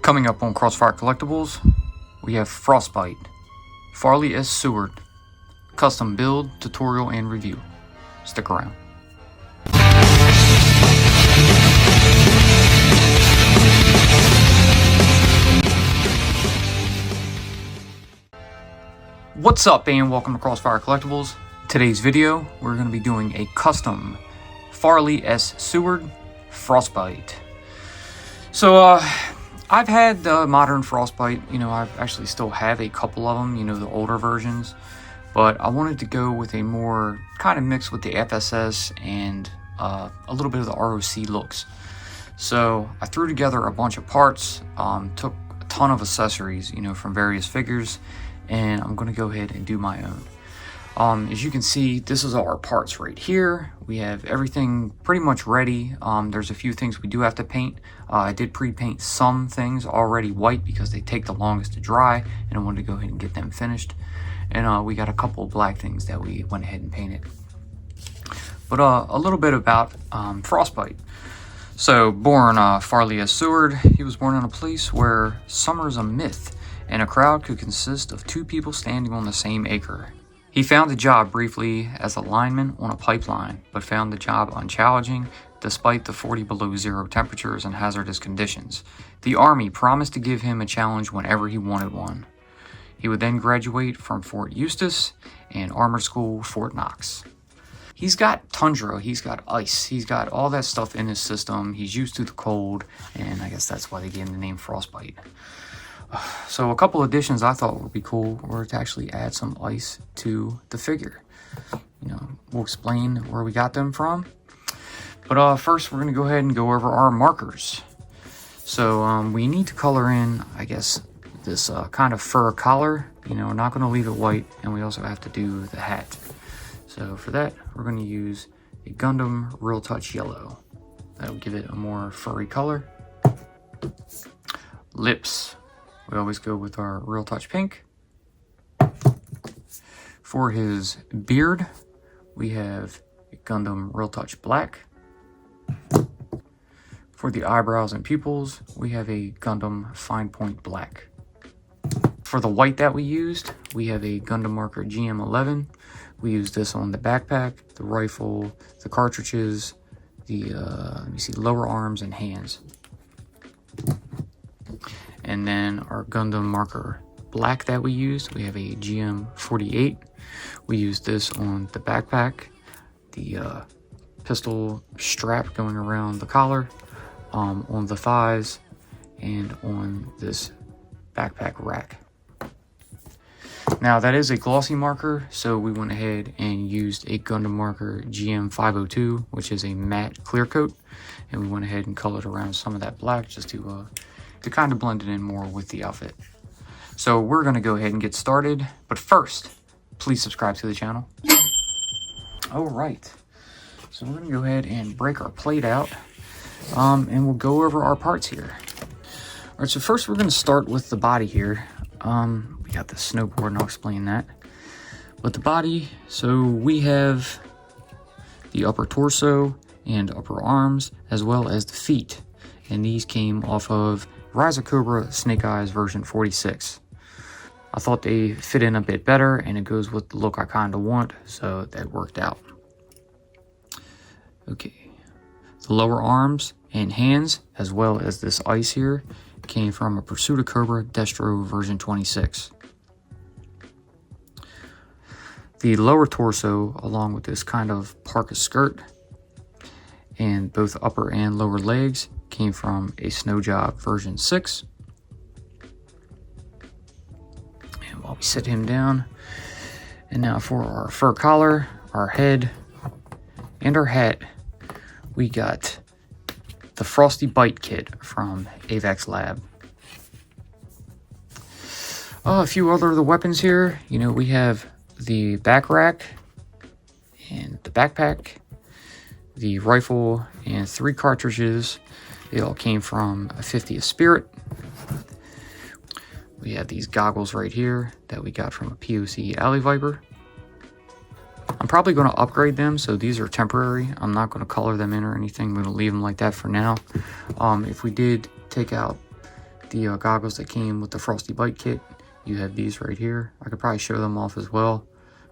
Coming up on Crossfire Collectibles, we have Frostbite, Farley S. Seward, custom build, tutorial, and review. Stick around. What's up, and welcome to Crossfire Collectibles. Today's video, we're going to be doing a custom Farley S. Seward Frostbite. So, I've had the modern Frostbite, I actually still have a couple of them, the older versions. But I wanted to go with a more kind of mix with the FSS and a little bit of the ROC looks. So I threw together a bunch of parts, took a ton of accessories, from various figures, and I'm going to go ahead and do my own. As you can see, this is all our parts right here. We have everything pretty much ready. There's a few things we do have to paint. I did pre-paint some things already white because they take the longest to dry, and I wanted to go ahead and get them finished. And we got a couple of black things that we went ahead and painted. But a little bit about Frostbite. So, born Farley S. Seward, he was born in a place where summer is a myth, and a crowd could consist of two people standing on the same acre. He found a job briefly as a lineman on a pipeline, but found the job unchallenging despite the 40 below zero temperatures and hazardous conditions. The Army promised to give him a challenge whenever he wanted one. He would then graduate from Fort Eustis and Armor School, Fort Knox. He's got tundra, he's got ice, he's got all that stuff in his system. He's used to the cold, and I guess that's why they gave him the name Frostbite. So a couple additions I thought would be cool were to actually add some ice to the figure. We'll explain where we got them from. But first we're going to go ahead and go over our markers. So we need to color in, I guess, this kind of fur collar. We're not going to leave it white, and we also have to do the hat. So for that, we're going to use a Gundam Real Touch Yellow. That'll give it a more furry color. Lips. We always go with our Real Touch Pink. For his beard, we have a Gundam Real Touch Black. For the eyebrows and pupils, we have a Gundam Fine Point Black. For the white that we used, we have a Gundam marker GM11. We use this on the backpack, the rifle, the cartridges, the lower arms and hands. And then our Gundam marker black that we used, we have a GM48. We use this on the backpack, the pistol strap going around the collar, on the thighs, and on this backpack rack. Now that is a glossy marker, so we went ahead and used a Gundam marker GM502, which is a matte clear coat, and we went ahead and colored around some of that black just to kind of blend it in more with the outfit. So we're going to go ahead and get started, but first, please subscribe to the channel. Alright, so we're going to go ahead and break our plate out, and we'll go over our parts here. Alright, so first we're going to start with the body here. We got the snowboard, and I'll explain that. But the body, so we have the upper torso and upper arms, as well as the feet. And these came off of Rise of Cobra Snake Eyes version 46. I thought they fit in a bit better, and it goes with the look I kind of want, so that worked out. Okay, the lower arms and hands, as well as this ice here, came from a Pursuit of Cobra Destro version 26. The lower torso, along with this kind of parka skirt, and both upper and lower legs, came from a Snow Job version 6. And while we sit him down, and now for our fur collar, our head, and our hat, we got the FROSTBITE kit from Avex Lab. A few other of the weapons here, we have the back rack and the backpack, the rifle, and 3 cartridges. They all came from a 50th Spirit. We have these goggles right here that we got from a POC Alley Viper. I'm probably going to upgrade them, so these are temporary. I'm not going to color them in or anything. I'm going to leave them like that for now. If we did take out the goggles that came with the FROSTBITE kit. You have these right here. I could probably show them off as well,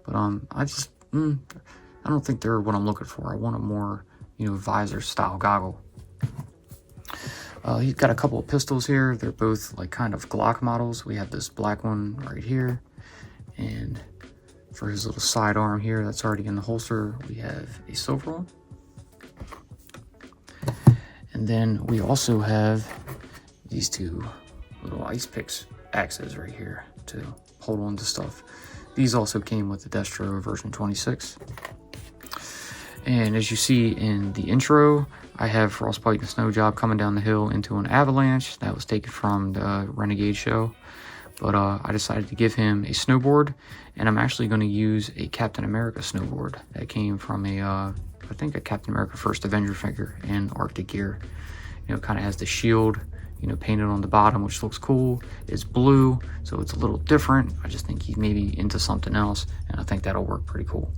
but I just I don't think they're what I'm looking for. I want a more, you know, visor style goggle. He's got a couple of pistols here. They're both like kind of Glock models. We have this black one right here, and for his little sidearm here that's already in the holster, we have a silver one. And then we also have these two little ice picks axes right here to hold on to stuff. These also came with the Destro version 26. And as you see in the intro, I have Frostbite and Snow Job coming down the hill into an avalanche that was taken from the Renegade show. But I decided to give him a snowboard, and I'm actually going to use a Captain America snowboard that came from I think a Captain America First Avenger figure in Arctic gear. You know, kind of has the shield, you know, painted on the bottom, which looks cool. It's blue, so it's a little different. I just think he's maybe into something else, and I think that'll work pretty cool.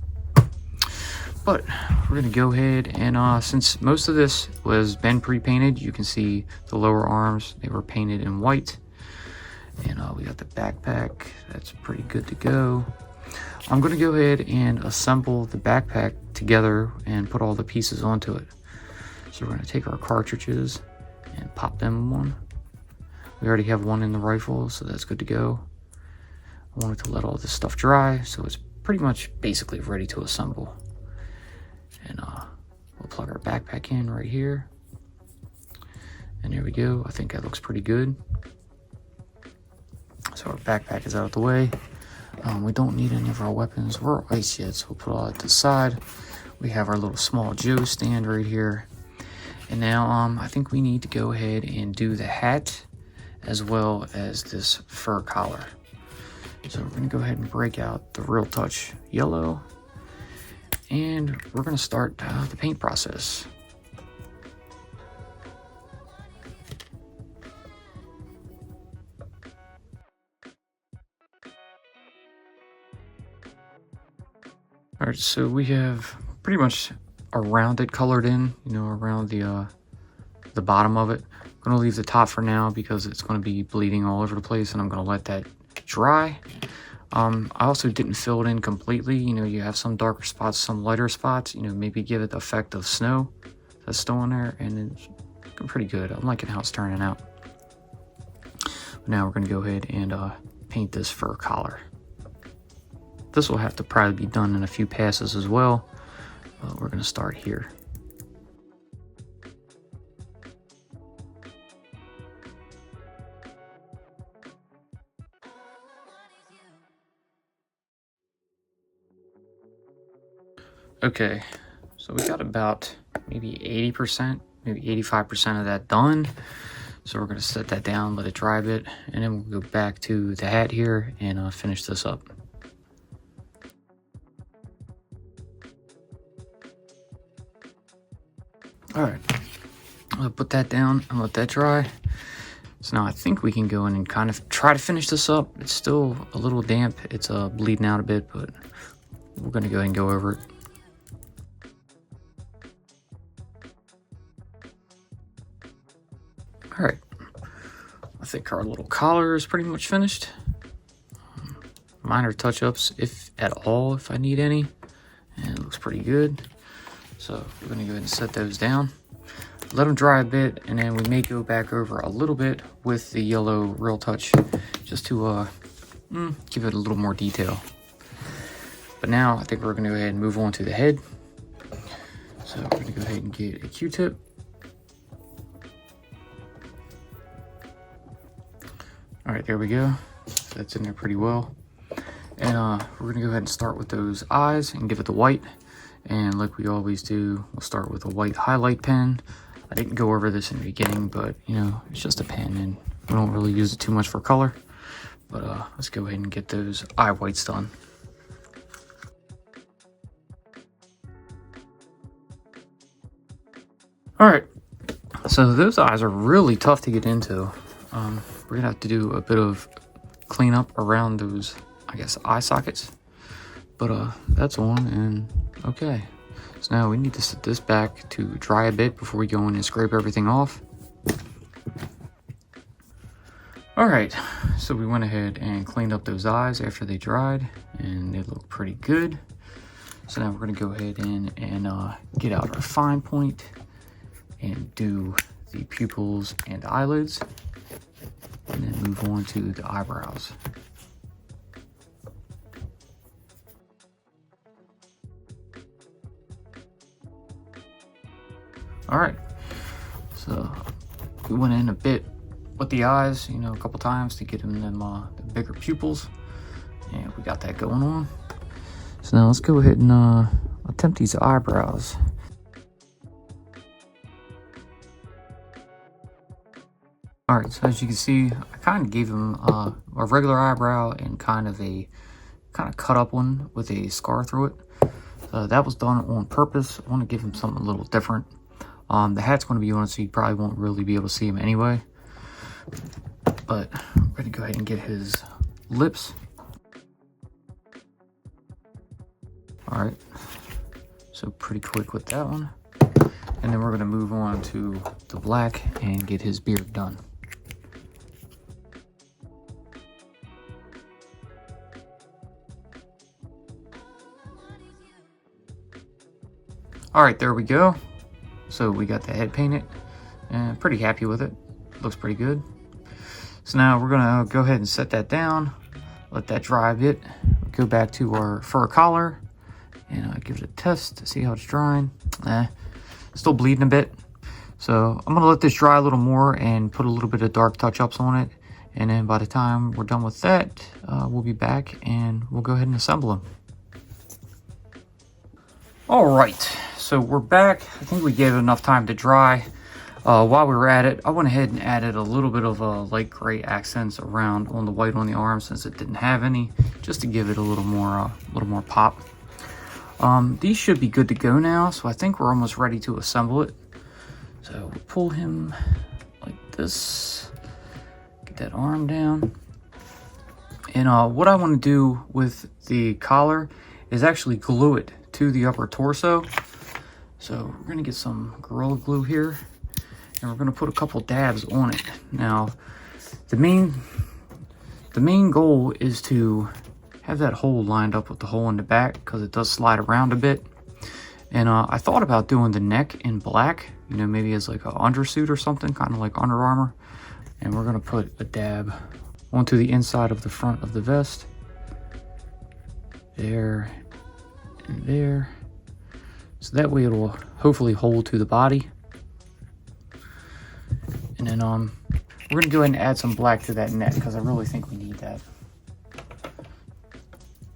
But we're gonna go ahead and since most of this was been pre-painted, you can see the lower arms, they were painted in white. And we got the backpack, that's pretty good to go. I'm gonna go ahead and assemble the backpack together and put all the pieces onto it. So we're gonna take our cartridges and pop them one. We already have one in the rifle, so that's good to go. I wanted to let all this stuff dry, so it's pretty much basically ready to assemble. And we'll plug our backpack in right here. And there we go. I think that looks pretty good. So our backpack is out of the way. We don't need any of our weapons or ice yet, so we'll put all that to the side. We have our little small Joe stand right here. And now I think we need to go ahead and do the hat as well as this fur collar. So we're going to go ahead and break out the Real Touch yellow, and we're going to start the paint process. All right, so we have pretty much around it colored in, you know, around the bottom of it. I'm gonna leave the top for now because it's gonna be bleeding all over the place, and I'm gonna let that dry. I also didn't fill it in completely. You know, you have some darker spots, some lighter spots, you know, maybe give it the effect of snow that's still in there, and it's looking pretty good. I'm liking how it's turning out. But now we're gonna go ahead and paint this fur collar. This will have to probably be done in a few passes as well. We're going to start here. Okay, so we got about maybe 80%, maybe 85% of that done. So we're going to set that down, let it dry a bit, and then we'll go back to the hat here and finish this up. All right, I'll put that down and let that dry. So now I think we can go in and kind of try to finish this up. It's still a little damp. It's bleeding out a bit, but we're gonna go ahead and go over it. All right, I think our little collar is pretty much finished. Minor touch-ups, if at all, if I need any, and it looks pretty good. So we're gonna go ahead and set those down, let them dry a bit, and then we may go back over a little bit with the yellow Real Touch just to give it a little more detail. But now I think we're gonna go ahead and move on to the head. So we're gonna go ahead and get a Q-tip. All right, there we go. So that's in there pretty well. And we're gonna go ahead and start with those eyes and give it the white. And like we always do, we'll start with a white highlight pen. I didn't go over this in the beginning, but you know, it's just a pen and we don't really use it too much for color. But let's go ahead and get those eye whites done. All right, so those eyes are really tough to get into. We're gonna have to do a bit of cleanup around those, I guess, eye sockets. But that's on, and okay. So now we need to set this back to dry a bit before we go in and scrape everything off. All right, so we went ahead and cleaned up those eyes after they dried, and they look pretty good. So now we're gonna go ahead and get out our fine point and do the pupils and eyelids, and then move on to the eyebrows. All right, so we went in a bit with the eyes, you know, a couple times to get them the bigger pupils, and we got that going on. So now let's go ahead and attempt these eyebrows. All right, so as you can see, I kind of gave him a regular eyebrow and kind of cut up one with a scar through it. That was done on purpose. I want to give him something a little different. The hat's going to be on, so you probably won't really be able to see him anyway. But we're going to go ahead and get his lips. All right, so pretty quick with that one. And then we're going to move on to the black and get his beard done. All right, there we go. So we got the head painted, and pretty happy with it. Looks pretty good. So now we're gonna go ahead and set that down, let that dry a bit. Go back to our fur collar and give it a test to see how it's drying. Still bleeding a bit. So I'm gonna let this dry a little more and put a little bit of dark touch-ups on it. And then by the time we're done with that, we'll be back and we'll go ahead and assemble them. All right, so we're back. I think we gave it enough time to dry. While we were at it, I went ahead and added a little bit of light gray accents around on the white on the arm since it didn't have any, just to give it a little more pop. These should be good to go now, so I think we're almost ready to assemble it. So we'll pull him like this, get that arm down. And what I want to do with the collar is actually glue it to the upper torso. So we're gonna get some Gorilla Glue here, and we're gonna put a couple dabs on it. Now, the main goal is to have that hole lined up with the hole in the back, because it does slide around a bit. And I thought about doing the neck in black, you know, maybe as like an undersuit or something, kind of like Under Armour. And we're gonna put a dab onto the inside of the front of the vest. There and there. So that way it will hopefully hold to the body. And then we're gonna go ahead and add some black to that neck, because I really think we need that.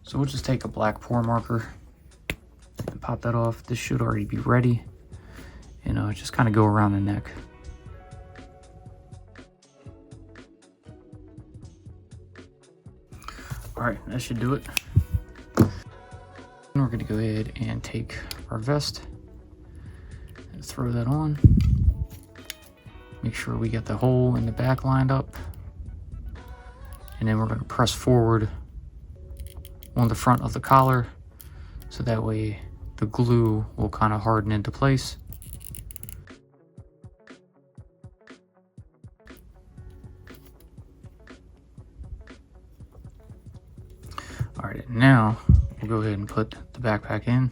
So we'll just take a black pour marker and pop that off. This should already be ready. And just kind of go around the neck. All right, that should do it. And we're gonna go ahead and take our vest and throw that on. Make sure we get the hole in the back lined up. And then we're gonna press forward on the front of the collar, so that way the glue will kind of harden into place. All right, now we'll go ahead and put the backpack in.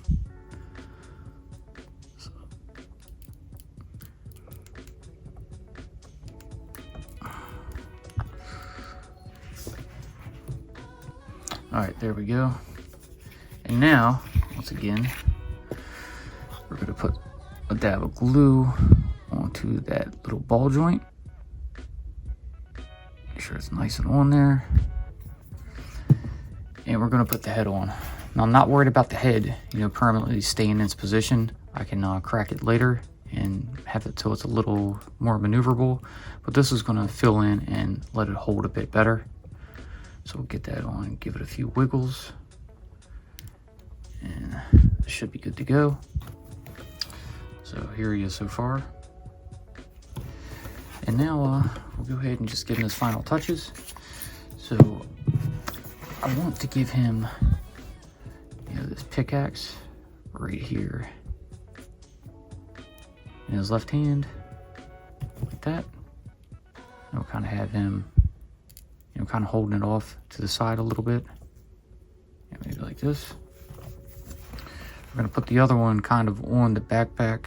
All right, there we go. And now, once again, we're gonna put a dab of glue onto that little ball joint. Make sure it's nice and on there. And we're gonna put the head on. Now, I'm not worried about the head, you know, permanently staying in its position. I can crack it later and have it so it's a little more maneuverable, but this is gonna fill in and let it hold a bit better. So we'll get that on, give it a few wiggles, and it should be good to go. So here he is so far. And now we'll go ahead and just give him his final touches. So I want to give him, you know, this pickaxe right here in his left hand, like that. And we'll kind of have him kind of holding it off to the side a little bit. Yeah, maybe like this. We're going to put the other one kind of on the backpack,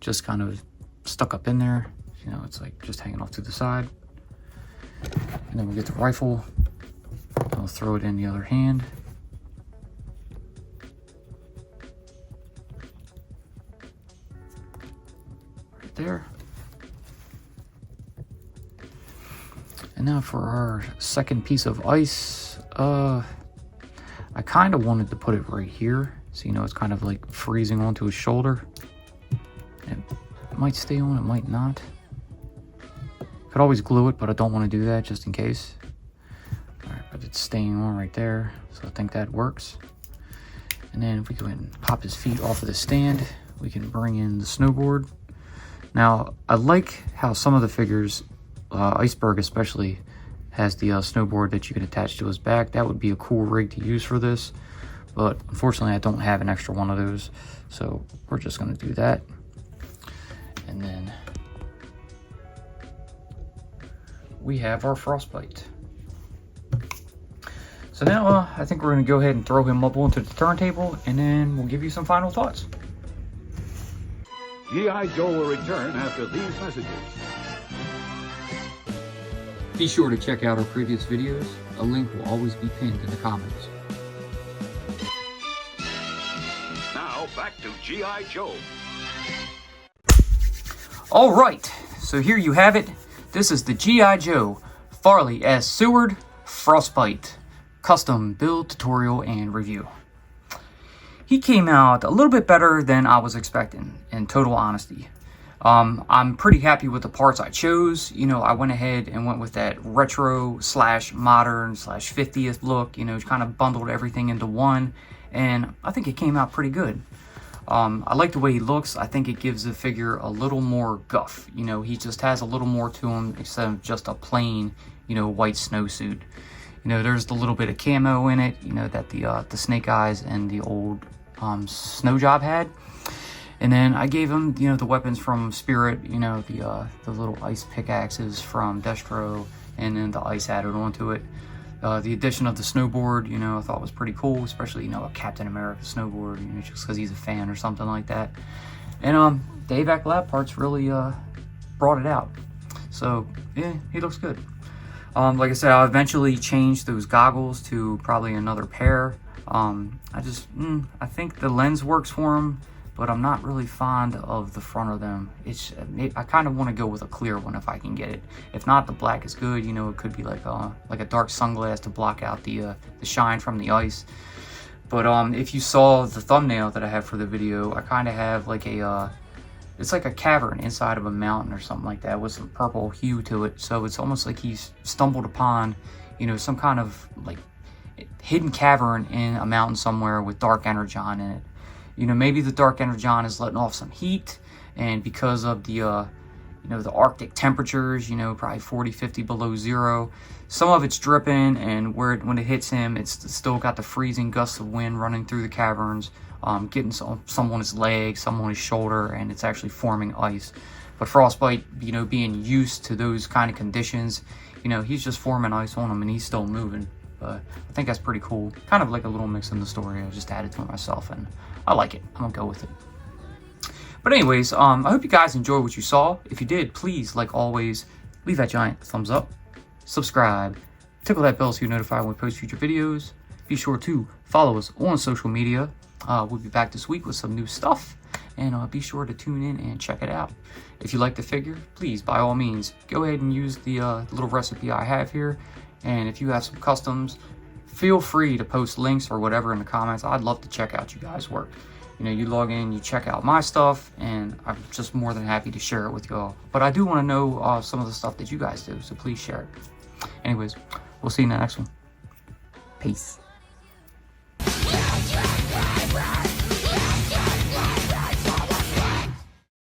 just kind of stuck up in there. You know, it's like just hanging off to the side. And then we get the rifle. I'll throw it in the other hand. Right there. And now for our second piece of ice, I kind of wanted to put it right here. So, you know, it's kind of like freezing onto his shoulder. It might stay on, it might not. Could always glue it, but I don't want to do that just in case. All right, but it's staying on right there, so I think that works. And then if we go ahead and pop his feet off of the stand, we can bring in the snowboard. Now, I like how some of the figures, Iceberg especially, has the snowboard that you can attach to his back. That would be a cool rig to use for this, but unfortunately I don't have an extra one of those, so we're just going to do that. And then we have our Frostbite. So now I think we're going to go ahead and throw him up onto the turntable, and then we'll give you some final thoughts. G.I. Joe will return after these messages. Be sure to check out our previous videos. A link will always be pinned in the comments. Now back to G.I. Joe. All right, so here you have it. This is the G.I. Joe Farley S. Seward Frostbite custom build tutorial and review. He came out a little bit better than I was expecting, in total honesty. I'm pretty happy with the parts I chose. You know, I went ahead and went with that retro / modern / 50th look, you know, kind of bundled everything into one, and I think it came out pretty good. I like the way he looks. I think it gives the figure a little more guff. You know, he just has a little more to him instead of just a plain, you know, white snowsuit. You know, there's the little bit of camo in it, you know, that the Snake Eyes and the old Snow Job had. And then I gave him, you know, the weapons from Spirit, you know, the little ice pickaxes from Destro, and then the ice added onto it. The addition of the snowboard, you know, I thought was pretty cool, especially, you know, a Captain America snowboard, you know, just because he's a fan or something like that. And the AVAC lab parts really brought it out. So, yeah, he looks good. Like I said, I'll eventually change those goggles to probably another pair. I think the lens works for him, but I'm not really fond of the front of them. I kind of want to go with a clear one if I can get it. If not, the black is good. You know, it could be like a dark sunglass to block out the shine from the ice. But if you saw the thumbnail that I have for the video, I kind of have like it's like a cavern inside of a mountain or something like that with some purple hue to it. So it's almost like he's stumbled upon, you know, some kind of like hidden cavern in a mountain somewhere with dark energon in it. You know, maybe the dark energon is letting off some heat, and because of the, you know, the Arctic temperatures, you know, probably 40, 50 below zero, some of it's dripping, and when it hits him, it's still got the freezing gusts of wind running through the caverns, getting some on his leg, some on his shoulder, and it's actually forming ice. But Frostbite, you know, being used to those kind of conditions, you know, he's just forming ice on him, and he's still moving. But I think that's pretty cool. Kind of like a little mix in the story. I just added to it myself, and I like it. I'm gonna go with it. But anyways, I hope you guys enjoyed what you saw. If you did, please, like always, leave that giant thumbs up, subscribe, tickle that bell so you're notified when we post future videos. Be sure to follow us on social media. We'll be back this week with some new stuff, and be sure to tune in and check it out. If you like the figure, please, by all means, go ahead and use the little recipe I have here. And if you have some customs, feel free to post links or whatever in the comments. I'd love to check out you guys' work. You know, you log in, you check out my stuff, and I'm just more than happy to share it with you all. But I do want to know some of the stuff that you guys do, so please share it. Anyways, we'll see you in the next one. Peace.